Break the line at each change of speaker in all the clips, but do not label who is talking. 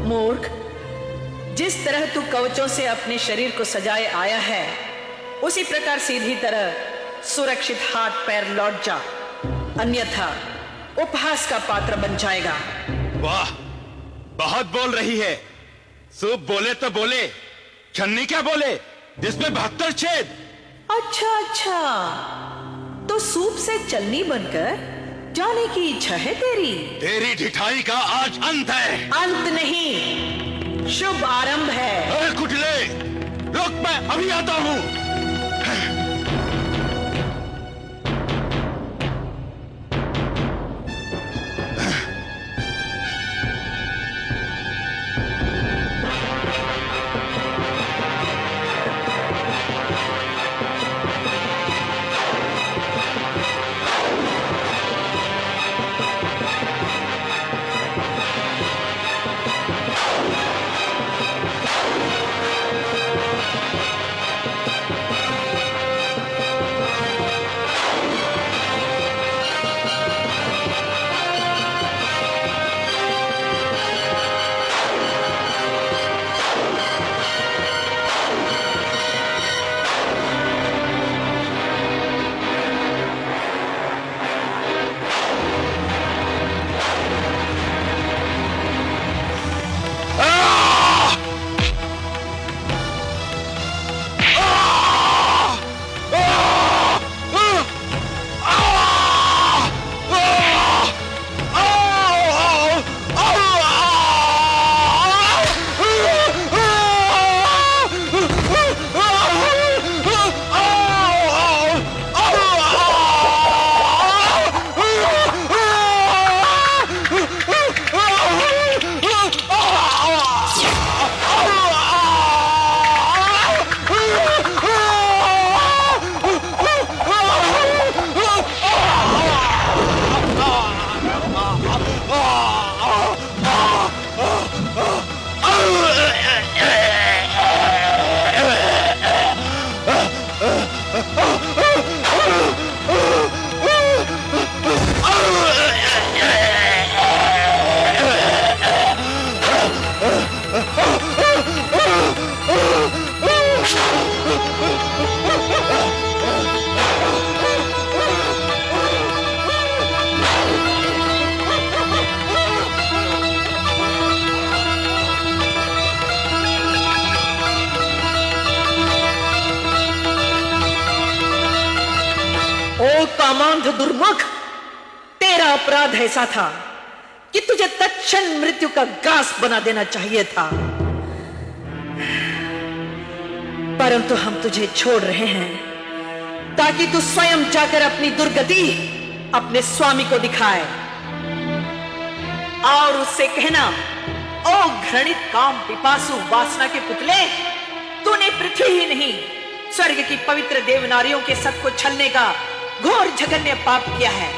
मूर्ख, जिस तरह तू कवचों से अपने शरीर को सजाए आया है, उसी प्रकार सीधी तरह सुरक्षित हाथ पैर लौट जा, अन्यथा उपहास का पात्र बन जाएगा।
वाह, बहुत बोल रही है। सूप बोले तो बोले, छन्नी क्या बोले जिसमें 72 छेद।
अच्छा, तो सूप से चलनी बनकर जाने की इच्छा है तेरी?
तेरी ढिठाई का आज अंत है।
अंत नहीं, शुभ आरंभ है।
कुटले, रुक, मैं अभी आता हूं।
कामांध दुर्मुख, तेरा अपराध ऐसा था कि तुझे तत्क्षण मृत्यु का घास बना देना चाहिए था, परंतु हम तुझे छोड़ रहे हैं ताकि तू स्वयं जाकर अपनी दुर्गति अपने स्वामी को दिखाए और उससे कहना, ओ घृणित काम पिपासु वासना के पुतले, तूने पृथ्वी ही नहीं स्वर्ग की पवित्र देवनारियों के सत को छलने का घोर जघन्य पाप किया है।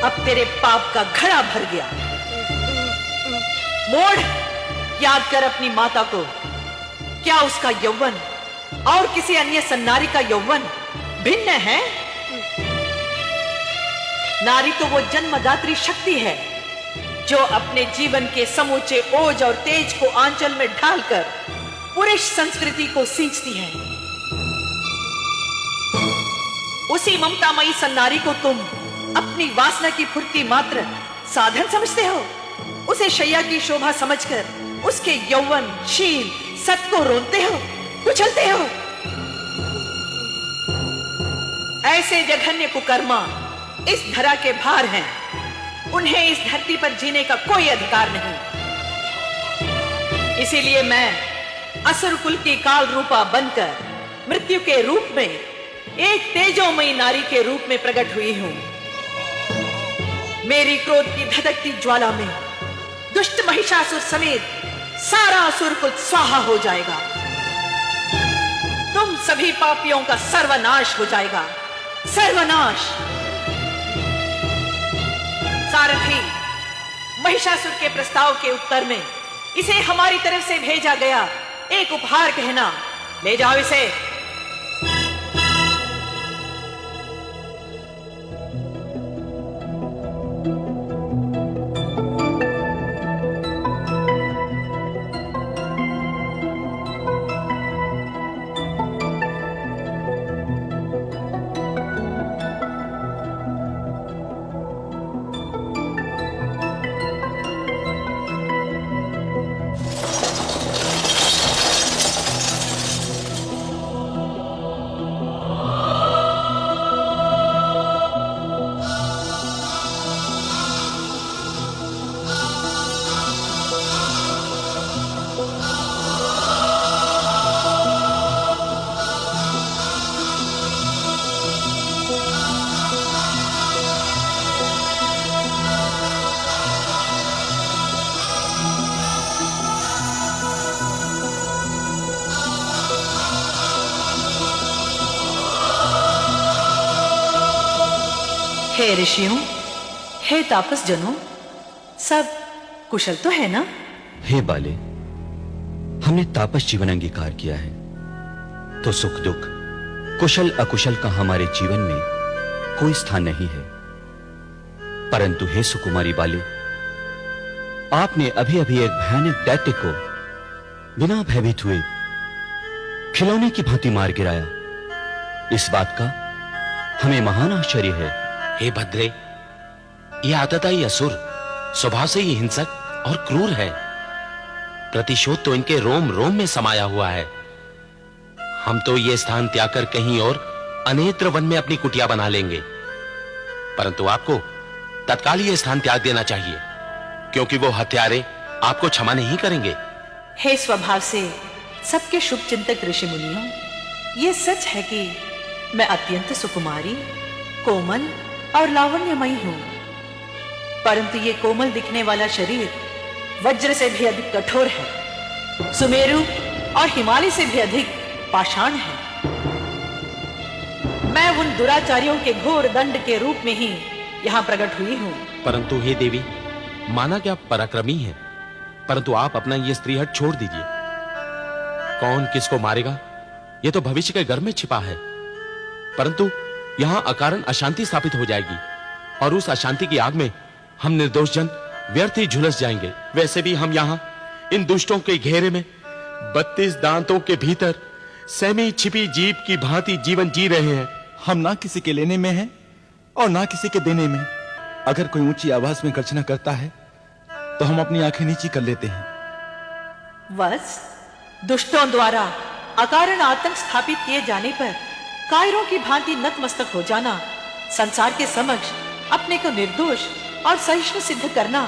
अब तेरे पाप का घड़ा भर गया। मूढ़, याद कर अपनी माता को। क्या उसका यौवन और किसी अन्य सन्नारी का यौवन भिन्न है? नारी तो वो जन्मदात्री शक्ति है जो अपने जीवन के समूचे ओज और तेज को आंचल में ढालकर पुरुष संस्कृति को सींचती है। उसी ममतामयी सन्नारी को तुम अपनी वासना की फुर्ती मात्र साधन समझते हो। उसे शैया की शोभा समझकर उसके यौवन, शील, सत को रोनते हो, कुचलते हो। ऐसे जघन्य कुकर्मा इस धरा के भार हैं। उन्हें इस धरती पर जीने का कोई अधिकार नहीं। इसीलिए मैं असुर कुल की काल रूपा बनकर मृत्यु के रूप में एक तेजोमयी नारी के रूप में प्रकट हुई हूं। मेरी क्रोध की धधकती ज्वाला में दुष्ट महिषासुर समेत सारा असुर कुल स्वाहा हो जाएगा। तुम सभी पापियों का सर्वनाश हो जाएगा, सर्वनाश। सारथी, महिषासुर के प्रस्ताव के उत्तर में इसे हमारी तरफ से भेजा गया एक उपहार कहना। ले जाओ इसे। हे ऋषियों, हे तापस जनों, सब कुशल तो है ना?
हे बाले, हमने तापस जीवन अंगीकार किया है, तो सुख दुख, कुशल अकुशल का हमारे जीवन में कोई स्थान नहीं है। परंतु हे सुकुमारी बाले, आपने अभी अभी एक भयानक दैत्य को बिना भयभीत हुए खिलौने की भांति मार गिराया। इस बात का हमें महान आश्चर्य है।
हे भद्रे, यह आतताई असुर स्वभाव से ही हिंसक और क्रूर है। प्रतिशोध तो इनके रोम रोम में समाया हुआ है। हम तो यह स्थान त्याग कर कहीं और अनेत्र वन में अपनी कुटिया बना लेंगे, परंतु आपको तत्काल यह स्थान त्याग देना चाहिए, क्योंकि वो हत्यारे आपको क्षमा नहीं करेंगे।
हे स्वभाव से सबके शुभ चिंतक ऋषि मुनियों, ये सच है कि मैं अत्यंत सुकुमारी, कोमल और लावण्यमयी हूं, परंतु ये कोमल दिखने वाला शरीर वज्र से भी अधिक कठोर है, सुमेरु और हिमालय से भी अधिक पाषाण है। मैं उन दुराचारियों के घोर दंड के रूप में ही यहां प्रकट हुई हूं।
परंतु हे देवी, माना कि आप पराक्रमी हैं, परंतु आप अपना यह स्त्रीहट छोड़ दीजिए। कौन किसको मारेगा यह तो भविष्य के गर्भ में छिपा है, परंतु यहां अकारण अशांति स्थापित हो जाएगी और उस अशांति की आग में हम निर्दोष जन व्यर्थ ही झुलस जाएंगे। वैसे भी हम यहां इन दुष्टों के घेरे में 32 दांतों के भीतर सहमी छिपी जीभ की भांति जीवन जी रहे हैं।
हम ना किसी के लेने में हैं और ना किसी के देने में। अगर कोई ऊंची आवाज में गर्जना करता है तो हम अपनी आंखें नीची कर लेते हैं।
बस दुष्टों द्वारा अकारण आतंक स्थापित किए जाने पर कायरों की भांति नतमस्तक हो जाना, संसार के समक्ष अपने को निर्दोष और सहिष्णु सिद्ध करना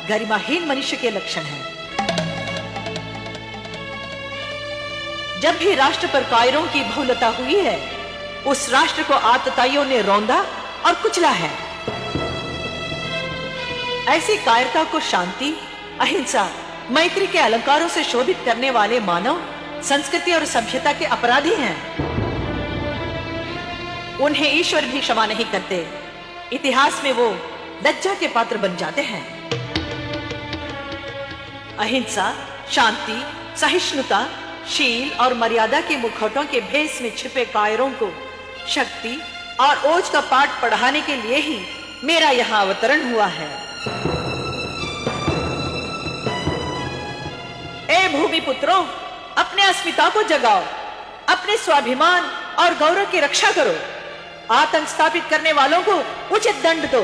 गरिमाहीन मनुष्य के लक्षण है। जब भी राष्ट्र पर कायरों की बहुलता हुई है, उस राष्ट्र को आतताइयों ने रौंदा और कुचला है। ऐसी कायरता को शांति, अहिंसा, मैत्री के अलंकारों से शोभित करने वाले मानव संस्कृति और सभ्यता के अपराधी हैं। उन्हें ईश्वर भी क्षमा नहीं करते। इतिहास में वो लज्जा के पात्र बन जाते हैं। अहिंसा, शांति, सहिष्णुता, शील और मर्यादा के मुखौटों के भेष में छिपे कायरों को शक्ति और ओज का पाठ पढ़ाने के लिए ही मेरा यहां अवतरण हुआ है। ए भूमि पुत्रों, अपने अस्मिता को जगाओ, अपने स्वाभिमान और गौरव की रक्षा करो। आतंक स्थापित करने वालों को उचित दंड दो।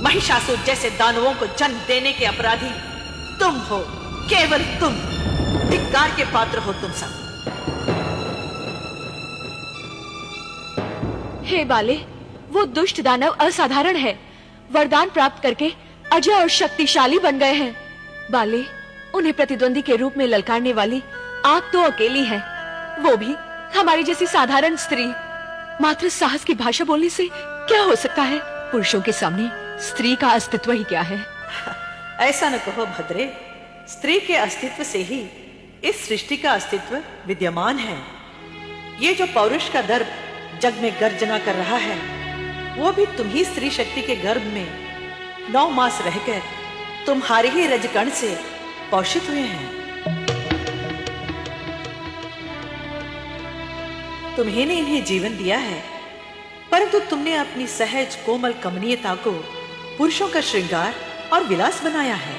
महिषासुर जैसे दानवों को जन्म देने के अपराधी तुम हो, केवल तुम। धिक्कार के पात्र हो तुम सब।
हे बाले, वो दुष्ट दानव असाधारण है। वरदान प्राप्त करके अजय और शक्तिशाली बन गए हैं। बाले, उन्हें प्रतिद्वंदी के रूप में ललकारने वाली आग तो अकेली है, वो भी हमारी जैसी साधारण स्त्री। मात्र साहस की भाषा बोलने से क्या हो सकता है? पुरुषों के सामने स्त्री का अस्तित्व ही क्या है?
ऐसा न कहो भद्रे, स्त्री के अस्तित्व से ही इस सृष्टि का अस्तित्व विद्यमान है। ये जो पौरुष का दर्प जग में गर्जना कर रहा है, वो भी तुम्ही स्त्री शक्ति के गर्भ में 9 मास रहकर तुम्हारे ही रजकण से पोषित हुए हैं। तुम्ही ने इन्हें जीवन दिया है, परंतु तुमने अपनी सहज कोमल कमनीयता को पुरुषों का श्रृंगार और विलास बनाया है।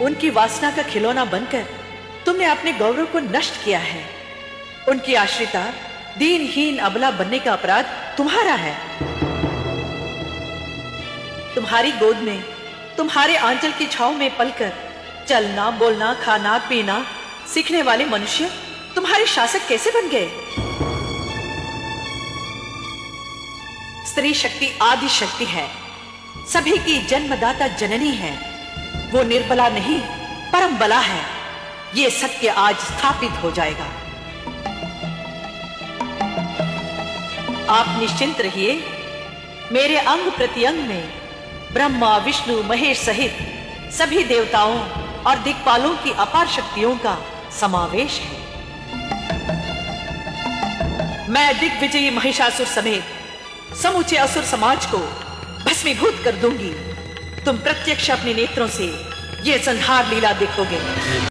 उनकी वासना का खिलौना बनकर तुमने अपने गौरव को नष्ट किया है। उनकी आश्रिता दीनहीन अबला बनने का अपराध तुम्हारा है। तुम्हारी गोद में, तुम्हारे आंचल की छांव में पलकर चलना, बोलना, खाना, पीना सीखने वाले मनुष्य तुम्हारे शासक कैसे बन गए? स्त्री शक्ति आदि शक्ति है, सभी की जन्मदाता जननी है। वो निर्बला नहीं, परम बला है। ये सत्य आज स्थापित हो जाएगा। आप निश्चिंत रहिए, मेरे अंग प्रत्यंग में ब्रह्मा, विष्णु, महेश सहित सभी देवताओं और दिक्पालों की अपार शक्तियों का समावेश है। मैं दिग्विजयी महिषासुर समेत समूचे असुर समाज को भस्मीभूत कर दूंगी। तुम प्रत्यक्ष अपने नेत्रों से ये संहार लीला देखोगे।